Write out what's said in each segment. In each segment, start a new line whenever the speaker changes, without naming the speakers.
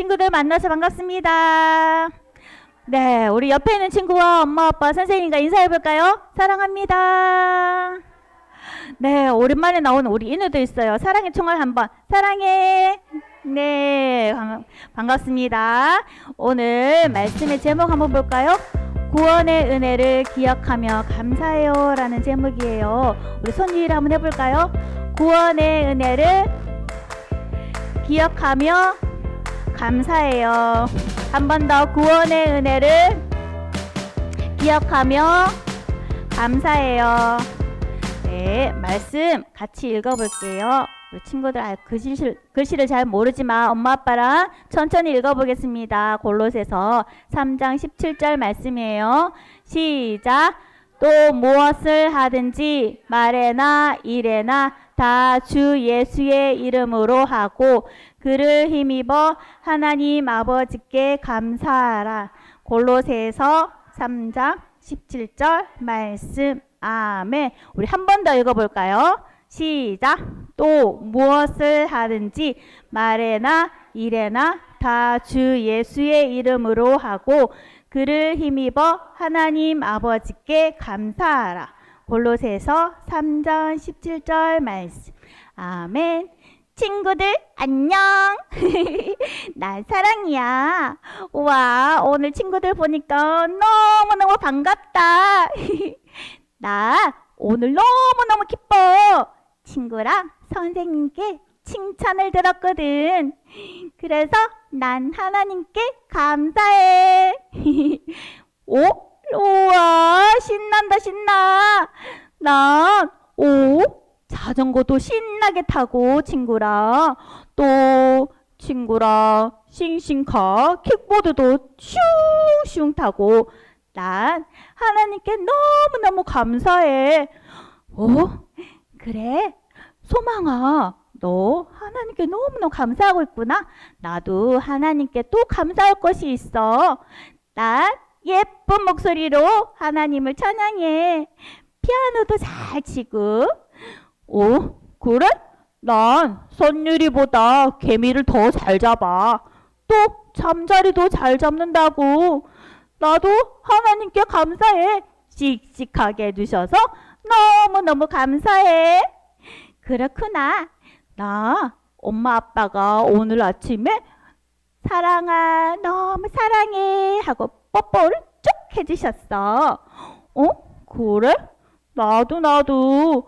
친구들 만나서 반갑습니다. 네, 우리 옆에 있는 친구와 엄마, 아빠, 선생님과 인사해볼까요? 사랑합니다. 네, 오랜만에 나오는 우리 인우도 있어요. 사랑의 총알 한번. 사랑해. 네, 반갑습니다. 오늘 말씀의 제목 한번 볼까요? 구원의 은혜를 기억하며 감사해요 라는 제목이에요. 우리 손위를 한번 해볼까요? 구원의 은혜를 기억하며 감사해요. 한 번 더 구원의 은혜를 기억하며 감사해요. 네, 말씀 같이 읽어볼게요. 우리 친구들 글씨를 잘 모르지만 엄마 아빠랑 천천히 읽어보겠습니다. 골로새서 3장 17절 말씀이에요. 시작. 또 무엇을 하든지 말에나 일에나 다 주 예수의 이름으로 하고 그를 힘입어 하나님 아버지께 감사하라. 골로새서 3장 17절 말씀. 아멘. 우리 한 번 더 읽어볼까요? 시작. 또 무엇을 하든지 말에나 일에나 다 주 예수의 이름으로 하고 그를 힘입어 하나님 아버지께 감사하라. 골로새서 3장 17절 말씀. 아멘. 친구들 안녕. 난 사랑이야. 와, 오늘 친구들 보니까 너무너무 반갑다. 나 오늘 너무너무 기뻐. 친구랑 선생님께 칭찬을 들었거든. 그래서 난 하나님께 감사해. 오? 우와, 신난다 신나. 난 자전거도 신나게 타고 친구랑 또 친구랑 싱싱카 킥보드도 슝슝 타고 난 하나님께 너무너무 감사해. 그래? 소망아, 너 하나님께 너무너무 감사하고 있구나. 나도 하나님께 또 감사할 것이 있어. 난 예쁜 목소리로 하나님을 찬양해. 피아노도 잘 치고. 그래? 난 선율이보다 개미를 더 잘 잡아. 또 잠자리도 잘 잡는다고. 나도 하나님께 감사해. 씩씩하게 해주셔서 너무너무 감사해. 그렇구나. 나 엄마 아빠가 오늘 아침에 사랑아 너무 사랑해 하고 뽀뽀를 쭉 해주셨어. 그래? 나도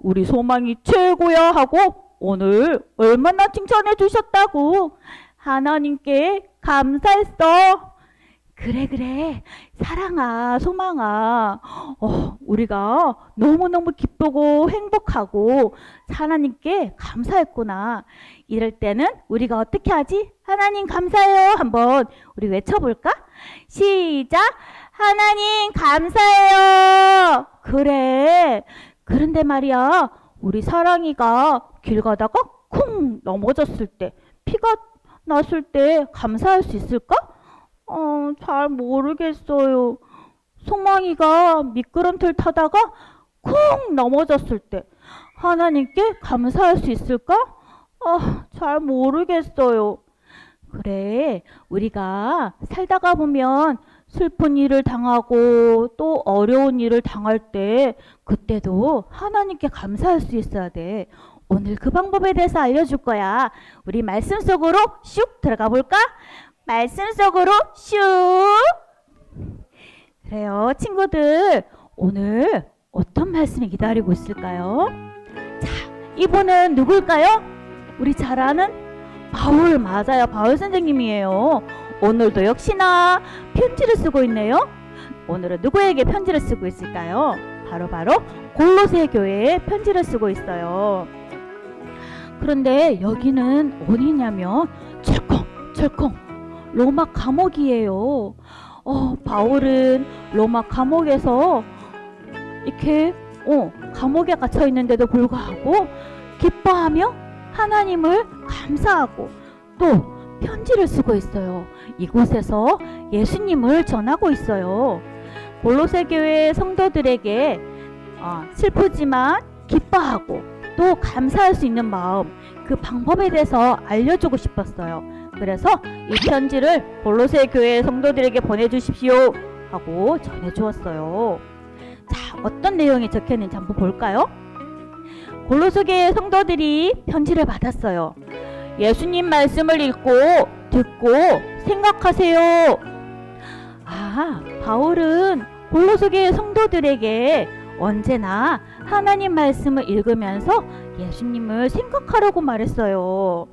우리 소망이 최고야 하고 오늘 얼마나 칭찬해 주셨다고. 하나님께 감사했어. 그래 사랑아 소망아, 우리가 너무너무 기쁘고 행복하고 하나님께 감사했구나. 이럴 때는 우리가 어떻게 하지? 하나님 감사해요 한번 우리 외쳐볼까? 시작. 하나님 감사해요. 그래. 그런데 말이야, 우리 사랑이가 길 가다가 쿵 넘어졌을 때, 피가 났을 때 감사할 수 있을까? 잘 모르겠어요. 소망이가 미끄럼틀 타다가 쿵 넘어졌을 때 하나님께 감사할 수 있을까? 잘 모르겠어요. 그래, 우리가 살다가 보면 슬픈 일을 당하고 또 어려운 일을 당할 때 그때도 하나님께 감사할 수 있어야 돼. 오늘 그 방법에 대해서 알려줄 거야. 우리 말씀 속으로 슉 들어가 볼까? 말씀 속으로 슉. 그래요, 친구들 오늘 어떤 말씀이 기다리고 있을까요? 자, 이분은 누굴까요? 우리 잘 아는 바울. 맞아요, 바울 선생님이에요. 오늘도 역시나 편지를 쓰고 있네요. 오늘은 누구에게 편지를 쓰고 있을까요? 바로 골로새 교회에 편지를 쓰고 있어요. 그런데 여기는 어디냐면 철컹 로마 감옥이에요. 바울은 로마 감옥에서 이렇게 감옥에 갇혀 있는데도 불구하고 기뻐하며 하나님을 감사하고 또 편지를 쓰고 있어요. 이곳에서 예수님을 전하고 있어요. 골로새 교회 성도들에게 슬프지만 기뻐하고 또 감사할 수 있는 마음, 그 방법에 대해서 알려주고 싶었어요. 그래서 이 편지를 골로새 교회 성도들에게 보내주십시오 하고 전해주었어요. 자, 어떤 내용이 적혀있는지 한번 볼까요? 골로새 교회 성도들이 편지를 받았어요. 예수님 말씀을 읽고 듣고 생각하세요. 아, 바울은 골로새 교회 성도들에게 언제나 하나님 말씀을 읽으면서 예수님을 생각하라고 말했어요.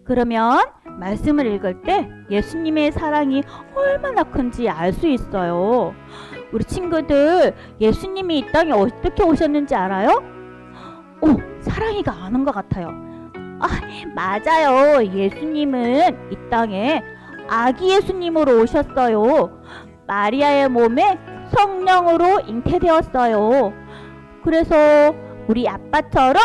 그러면 말씀을 읽을 때 예수님의 사랑이 얼마나 큰지 알 수 있어요. 우리 친구들, 예수님이 이 땅에 어떻게 오셨는지 알아요? 오, 사랑이가 아는 것 같아요. 아, 맞아요. 예수님은 이 땅에 아기 예수님으로 오셨어요. 마리아의 몸에 성령으로 잉태되었어요. 그래서 우리 아빠처럼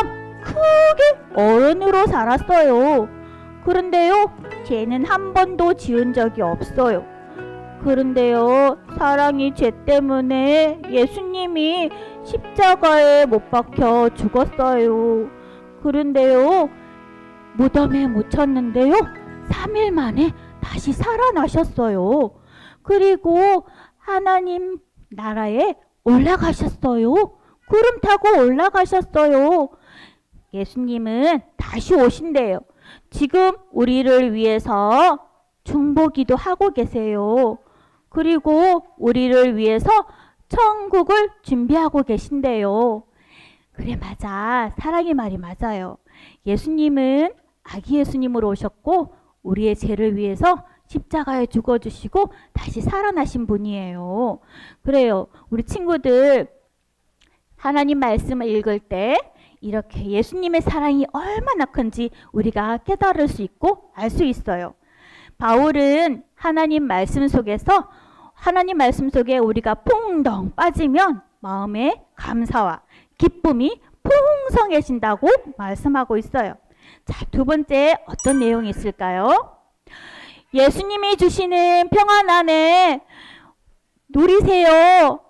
크게 어른으로 살았어요. 그런데요, 죄는 한 번도 지은 적이 없어요. 그런데요, 사랑이 죄 때문에 예수님이 십자가에 못 박혀 죽었어요. 그런데요, 무덤에 묻혔는데요, 3일 만에 다시 살아나셨어요. 그리고 하나님 나라에 올라가셨어요. 구름 타고 올라가셨어요. 예수님은 다시 오신대요. 지금 우리를 위해서 중보기도 하고 계세요. 그리고 우리를 위해서 천국을 준비하고 계신대요. 그래, 맞아. 사랑의 말이 맞아요. 예수님은 아기 예수님으로 오셨고 우리의 죄를 위해서 십자가에 죽어주시고 다시 살아나신 분이에요. 그래요. 우리 친구들, 하나님 말씀을 읽을 때 이렇게 예수님의 사랑이 얼마나 큰지 우리가 깨달을 수 있고 알 수 있어요. 바울은 하나님 말씀 속에서, 하나님 말씀 속에 우리가 퐁덩 빠지면 마음에 감사와 기쁨이 풍성해진다고 말씀하고 있어요. 자, 두 번째 어떤 내용이 있을까요? 예수님이 주시는 평안 안에 누리세요.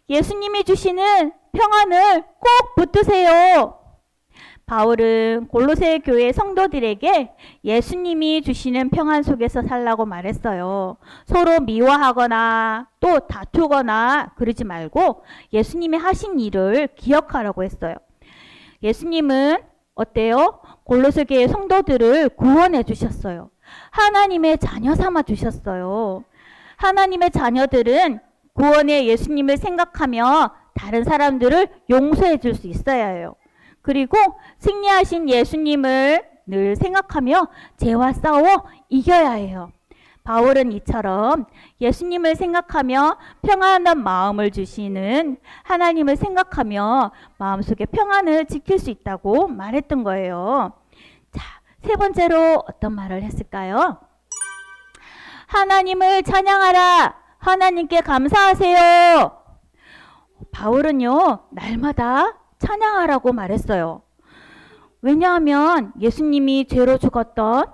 예수님이 주시는 평안을 꼭 붙드세요. 바울은 골로새 교회 성도들에게 예수님이 주시는 평안 속에서 살라고 말했어요. 서로 미워하거나 또 다투거나 그러지 말고 예수님이 하신 일을 기억하라고 했어요. 예수님은 어때요? 골로새 교회 성도들을 구원해 주셨어요. 하나님의 자녀 삼아 주셨어요. 하나님의 자녀들은 구원의 예수님을 생각하며 다른 사람들을 용서해 줄 수 있어야 해요. 그리고 승리하신 예수님을 늘 생각하며 죄와 싸워 이겨야 해요. 바울은 이처럼 예수님을 생각하며 평안한 마음을 주시는 하나님을 생각하며 마음속에 평안을 지킬 수 있다고 말했던 거예요. 자, 세 번째로 어떤 말을 했을까요? 하나님을 찬양하라. 하나님께 감사하세요. 바울은요, 날마다 찬양하라고 말했어요. 왜냐하면 예수님이 죄로 죽었던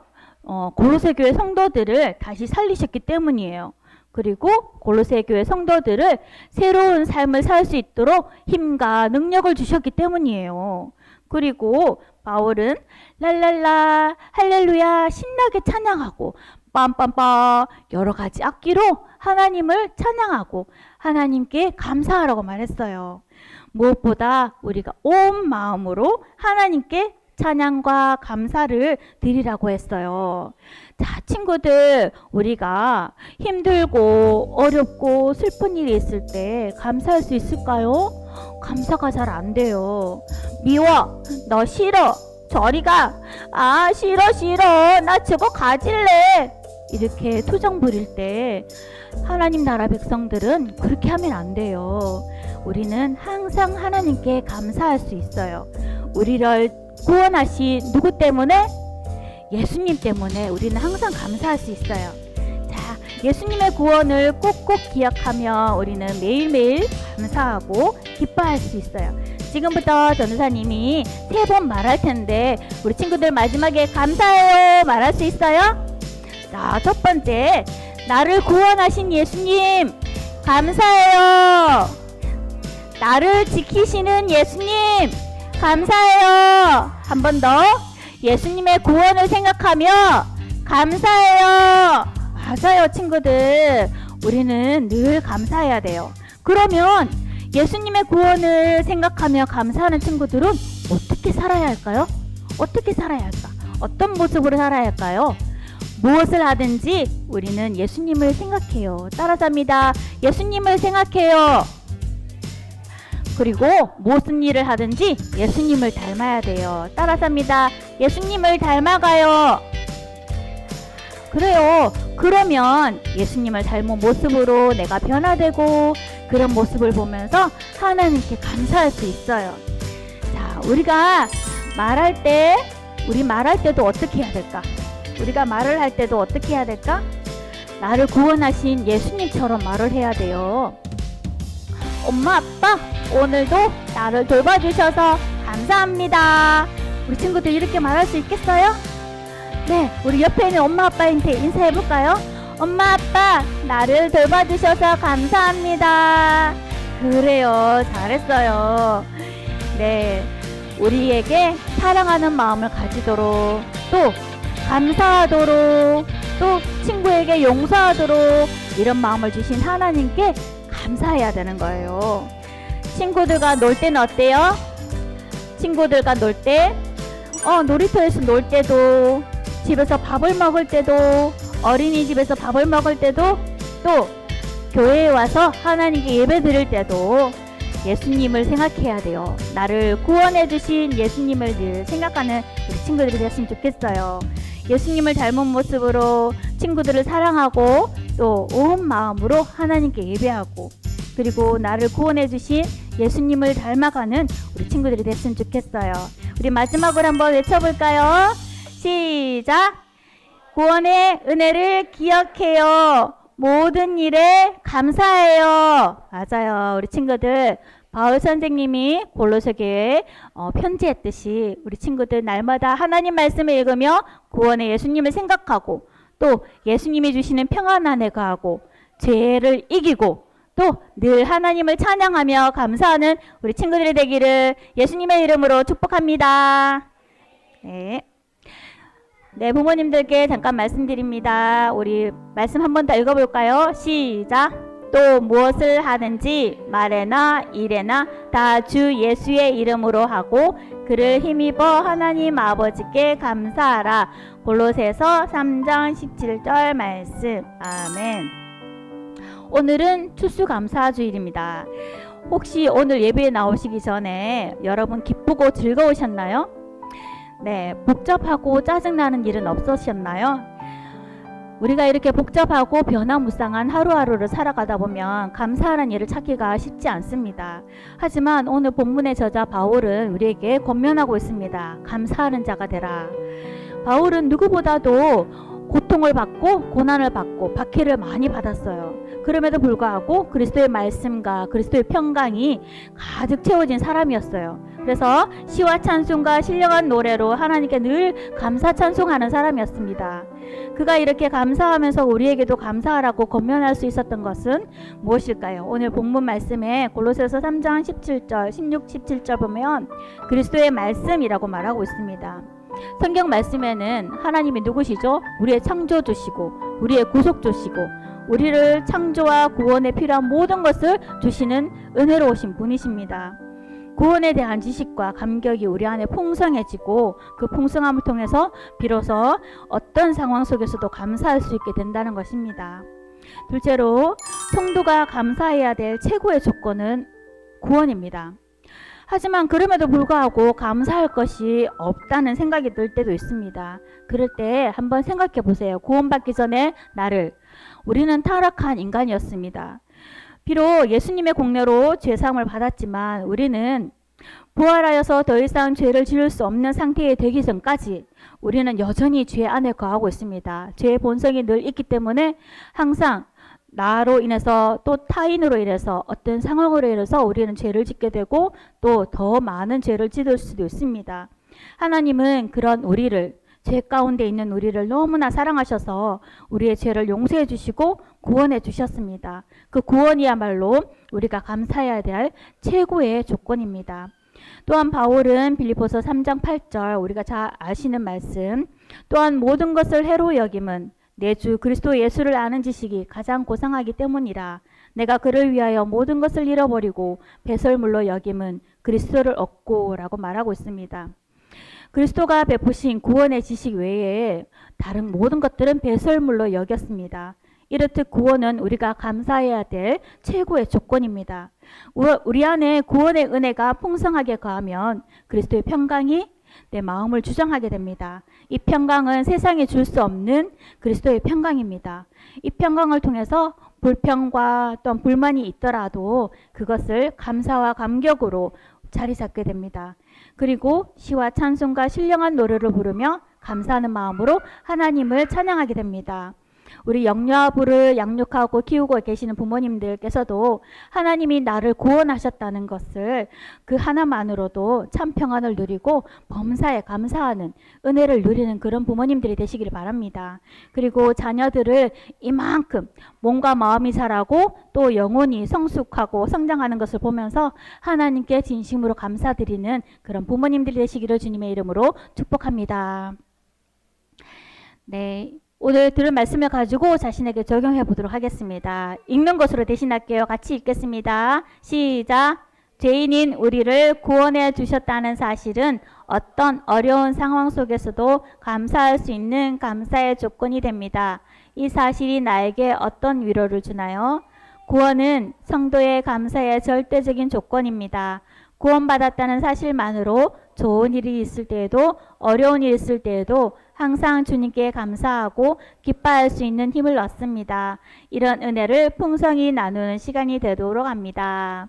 골로새 교회 성도들을 다시 살리셨기 때문이에요. 그리고 골로새 교회 성도들을 새로운 삶을 살 수 있도록 힘과 능력을 주셨기 때문이에요. 그리고 바울은 랄랄라 할렐루야 신나게 찬양하고 빰빰빰 여러 가지 악기로 하나님을 찬양하고 하나님께 감사하라고 말했어요. 무엇보다 우리가 온 마음으로 하나님께 찬양과 감사를 드리라고 했어요. 자, 친구들, 우리가 힘들고 어렵고 슬픈 일이 있을 때 감사할 수 있을까요? 감사가 잘 안 돼요. 미워, 너 싫어, 저리 가, 아 싫어 싫어, 나 저거 가질래, 이렇게 투정 부릴 때 하나님 나라 백성들은 그렇게 하면 안 돼요. 우리는 항상 하나님께 감사할 수 있어요. 우리를 구원하신 누구 때문에? 예수님 때문에 우리는 항상 감사할 수 있어요. 자, 예수님의 구원을 꼭꼭 기억하며 우리는 매일매일 감사하고 기뻐할 수 있어요. 지금부터 전도사님이 3번 말할 텐데 우리 친구들 마지막에 감사해요 말할 수 있어요? 자, 첫 번째, 나를 구원하신 예수님 감사해요. 나를 지키시는 예수님 감사해요. 한 번 더, 예수님의 구원을 생각하며 감사해요. 맞아요, 친구들. 우리는 늘 감사해야 돼요. 그러면 예수님의 구원을 생각하며 감사하는 친구들은 어떻게 살아야 할까요? 어떻게 살아야 할까? 어떤 모습으로 살아야 할까요? 무엇을 하든지 우리는 예수님을 생각해요. 따라서 합니다. 예수님을 생각해요. 그리고 무슨 일을 하든지 예수님을 닮아야 돼요. 따라서 합니다. 예수님을 닮아가요. 그래요. 그러면 예수님을 닮은 모습으로 내가 변화되고 그런 모습을 보면서 하나님께 감사할 수 있어요. 자, 우리가 말할 때도 어떻게 해야 될까? 우리가 말을 할 때도 어떻게 해야 될까? 나를 구원하신 예수님처럼 말을 해야 돼요. 엄마, 아빠, 오늘도 나를 돌봐주셔서 감사합니다. 우리 친구들 이렇게 말할 수 있겠어요? 네, 우리 옆에 있는 엄마, 아빠한테 인사해볼까요? 엄마, 아빠, 나를 돌봐주셔서 감사합니다. 그래요, 잘했어요. 네, 우리에게 사랑하는 마음을 가지도록, 또 감사하도록, 또 친구에게 용서하도록 이런 마음을 주신 하나님께 감사해야 되는 거예요. 친구들과 놀 때는 어때요? 친구들과 놀 때, 놀이터에서 놀 때도, 집에서 밥을 먹을 때도, 어린이집에서 밥을 먹을 때도, 또 교회에 와서 하나님께 예배 드릴 때도 예수님을 생각해야 돼요. 나를 구원해 주신 예수님을 늘 생각하는 우리 친구들이 됐으면 좋겠어요. 예수님을 닮은 모습으로 친구들을 사랑하고 또 온 마음으로 하나님께 예배하고, 그리고 나를 구원해 주신 예수님을 닮아가는 우리 친구들이 됐으면 좋겠어요. 우리 마지막으로 한번 외쳐볼까요? 시작! 구원의 은혜를 기억해요. 모든 일에 감사해요. 맞아요. 우리 친구들, 바울 선생님이 골로새교회에 편지했듯이 우리 친구들 날마다 하나님 말씀을 읽으며 구원의 예수님을 생각하고, 또 예수님이 주시는 평안 안에 거하고 죄를 이기고 또 늘 하나님을 찬양하며 감사하는 우리 친구들이 되기를 예수님의 이름으로 축복합니다. 네. 네, 부모님들께 잠깐 말씀드립니다. 우리 말씀 한 번 더 읽어볼까요? 시작! 또 무엇을 하든지 말에나 일에나 다 주 예수의 이름으로 하고 그를 힘입어 하나님 아버지께 감사하라. 골로새서 3장 17절 말씀. 아멘. 오늘은 추수감사주일입니다. 혹시 오늘 예배에 나오시기 전에 여러분 기쁘고 즐거우셨나요? 네, 복잡하고 짜증나는 일은 없으셨나요? 우리가 이렇게 복잡하고 변화무쌍한 하루하루를 살아가다 보면 감사하는 일을 찾기가 쉽지 않습니다. 하지만 오늘 본문의 저자 바울은 우리에게 권면하고 있습니다. 감사하는 자가 되라. 바울은 누구보다도 고통을 받고 고난을 받고 박해를 많이 받았어요. 그럼에도 불구하고 그리스도의 말씀과 그리스도의 평강이 가득 채워진 사람이었어요. 그래서 시와 찬송과 신령한 노래로 하나님께 늘 감사 찬송하는 사람이었습니다. 그가 이렇게 감사하면서 우리에게도 감사하라고 권면할 수 있었던 것은 무엇일까요? 오늘 본문 말씀에 골로새서 3장 17절, 16, 17절 보면 그리스도의 말씀이라고 말하고 있습니다. 성경 말씀에는 하나님이 누구시죠? 우리의 창조주시고 우리의 구속주시고 우리를 창조와 구원에 필요한 모든 것을 주시는 은혜로우신 분이십니다. 구원에 대한 지식과 감격이 우리 안에 풍성해지고 그 풍성함을 통해서 비로소 어떤 상황 속에서도 감사할 수 있게 된다는 것입니다. 둘째로 성도가 감사해야 될 최고의 조건은 구원입니다. 하지만 그럼에도 불구하고 감사할 것이 없다는 생각이 들 때도 있습니다. 그럴 때 한번 생각해 보세요. 구원받기 전에 우리는 타락한 인간이었습니다. 비록 예수님의 공로로 죄사함을 받았지만 우리는 부활하여서 더 이상 죄를 지을 수 없는 상태에 되기 전까지 우리는 여전히 죄 안에 거하고 있습니다. 죄의 본성이 늘 있기 때문에 항상 나로 인해서 또 타인으로 인해서 어떤 상황으로 인해서 우리는 죄를 짓게 되고 또 더 많은 죄를 짓을 수도 있습니다. 하나님은 그런 우리를, 죄 가운데 있는 우리를 너무나 사랑하셔서 우리의 죄를 용서해 주시고 구원해 주셨습니다. 그 구원이야말로 우리가 감사해야 될 최고의 조건입니다. 또한 바울은 빌립보서 3장 8절 우리가 잘 아시는 말씀, 또한 모든 것을 해로 여김은 내 주 그리스도 예수를 아는 지식이 가장 고상하기 때문이라. 내가 그를 위하여 모든 것을 잃어버리고 배설물로 여김은 그리스도를 얻고 라고 말하고 있습니다. 그리스도가 베푸신 구원의 지식 외에 다른 모든 것들은 배설물로 여겼습니다. 이렇듯 구원은 우리가 감사해야 될 최고의 조건입니다. 우리 안에 구원의 은혜가 풍성하게 거하면 그리스도의 평강이 내 마음을 주장하게 됩니다. 이 평강은 세상에 줄 수 없는 그리스도의 평강입니다. 이 평강을 통해서 불평과 또한 불만이 있더라도 그것을 감사와 감격으로 자리 잡게 됩니다. 그리고 시와 찬송과 신령한 노래를 부르며 감사하는 마음으로 하나님을 찬양하게 됩니다. 우리 영유아부를 양육하고 키우고 계시는 부모님들께서도 하나님이 나를 구원하셨다는 것을 그 하나만으로도 참 평안을 누리고 범사에 감사하는 은혜를 누리는 그런 부모님들이 되시기를 바랍니다. 그리고 자녀들을 이만큼 몸과 마음이 자라고 또 영혼이 성숙하고 성장하는 것을 보면서 하나님께 진심으로 감사드리는 그런 부모님들이 되시기를 주님의 이름으로 축복합니다. 네. 오늘 들은 말씀을 가지고 자신에게 적용해 보도록 하겠습니다. 읽는 것으로 대신할게요. 같이 읽겠습니다. 시작. 죄인인 우리를 구원해 주셨다는 사실은 어떤 어려운 상황 속에서도 감사할 수 있는 감사의 조건이 됩니다. 이 사실이 나에게 어떤 위로를 주나요? 구원은 성도의 감사의 절대적인 조건입니다. 구원받았다는 사실만으로 좋은 일이 있을 때에도 어려운 일이 있을 때에도 항상 주님께 감사하고 기뻐할 수 있는 힘을 얻습니다. 이런 은혜를 풍성히 나누는 시간이 되도록 합니다.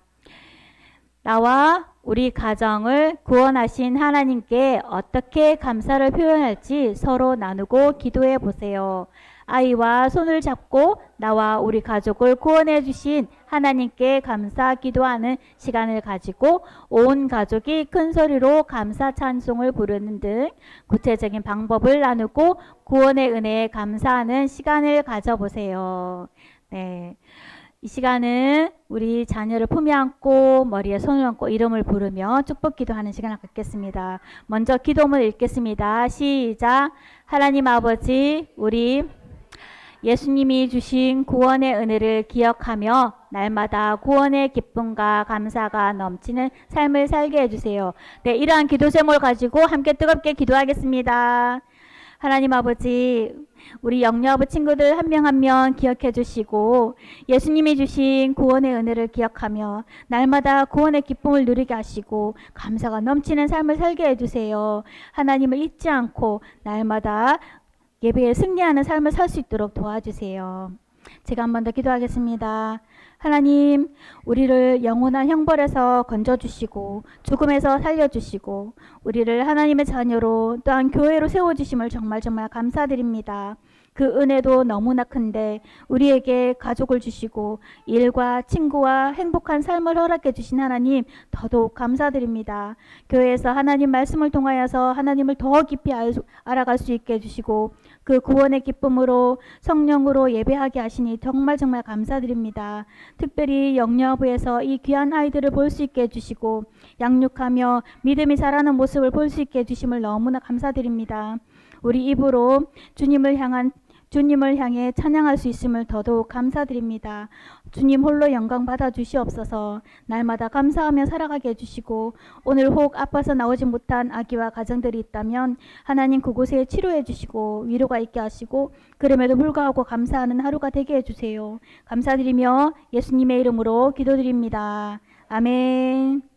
나와 우리 가정을 구원하신 하나님께 어떻게 감사를 표현할지 서로 나누고 기도해 보세요. 아이와 손을 잡고 나와 우리 가족을 구원해 주신 하나님께 감사 기도하는 시간을 가지고 온 가족이 큰 소리로 감사 찬송을 부르는 등 구체적인 방법을 나누고 구원의 은혜에 감사하는 시간을 가져보세요. 네. 이 시간은 우리 자녀를 품에 안고 머리에 손을 얹고 이름을 부르며 축복 기도하는 시간을 갖겠습니다. 먼저 기도문을 읽겠습니다. 시작. 하나님 아버지, 우리 예수님이 주신 구원의 은혜를 기억하며 날마다 구원의 기쁨과 감사가 넘치는 삶을 살게 해주세요. 네, 이러한 기도 제목을 가지고 함께 뜨겁게 기도하겠습니다. 하나님 아버지, 우리 영유아부 친구들 한 명 한 명 기억해 주시고 예수님이 주신 구원의 은혜를 기억하며 날마다 구원의 기쁨을 누리게 하시고 감사가 넘치는 삶을 살게 해주세요. 하나님을 잊지 않고 날마다 예배에 승리하는 삶을 살 수 있도록 도와주세요. 제가 한 번 더 기도하겠습니다. 하나님, 우리를 영원한 형벌에서 건져주시고 죽음에서 살려주시고 우리를 하나님의 자녀로 또한 교회로 세워주심을 정말 감사드립니다. 그 은혜도 너무나 큰데 우리에게 가족을 주시고 일과 친구와 행복한 삶을 허락해 주신 하나님 더더욱 감사드립니다. 교회에서 하나님 말씀을 통하여서 하나님을 더 깊이 알아갈 수 있게 해주시고 그 구원의 기쁨으로 성령으로 예배하게 하시니 정말 감사드립니다. 특별히 영유아부에서 이 귀한 아이들을 볼 수 있게 해주시고 양육하며 믿음이 자라는 모습을 볼 수 있게 해주심을 너무나 감사드립니다. 우리 입으로 주님을 향해 찬양할 수 있음을 더더욱 감사드립니다. 주님 홀로 영광 받아 주시옵소서. 날마다 감사하며 살아가게 해주시고 오늘 혹 아파서 나오지 못한 아기와 가정들이 있다면 하나님 그곳에 치료해 주시고 위로가 있게 하시고 그럼에도 불구하고 감사하는 하루가 되게 해주세요. 감사드리며 예수님의 이름으로 기도드립니다. 아멘.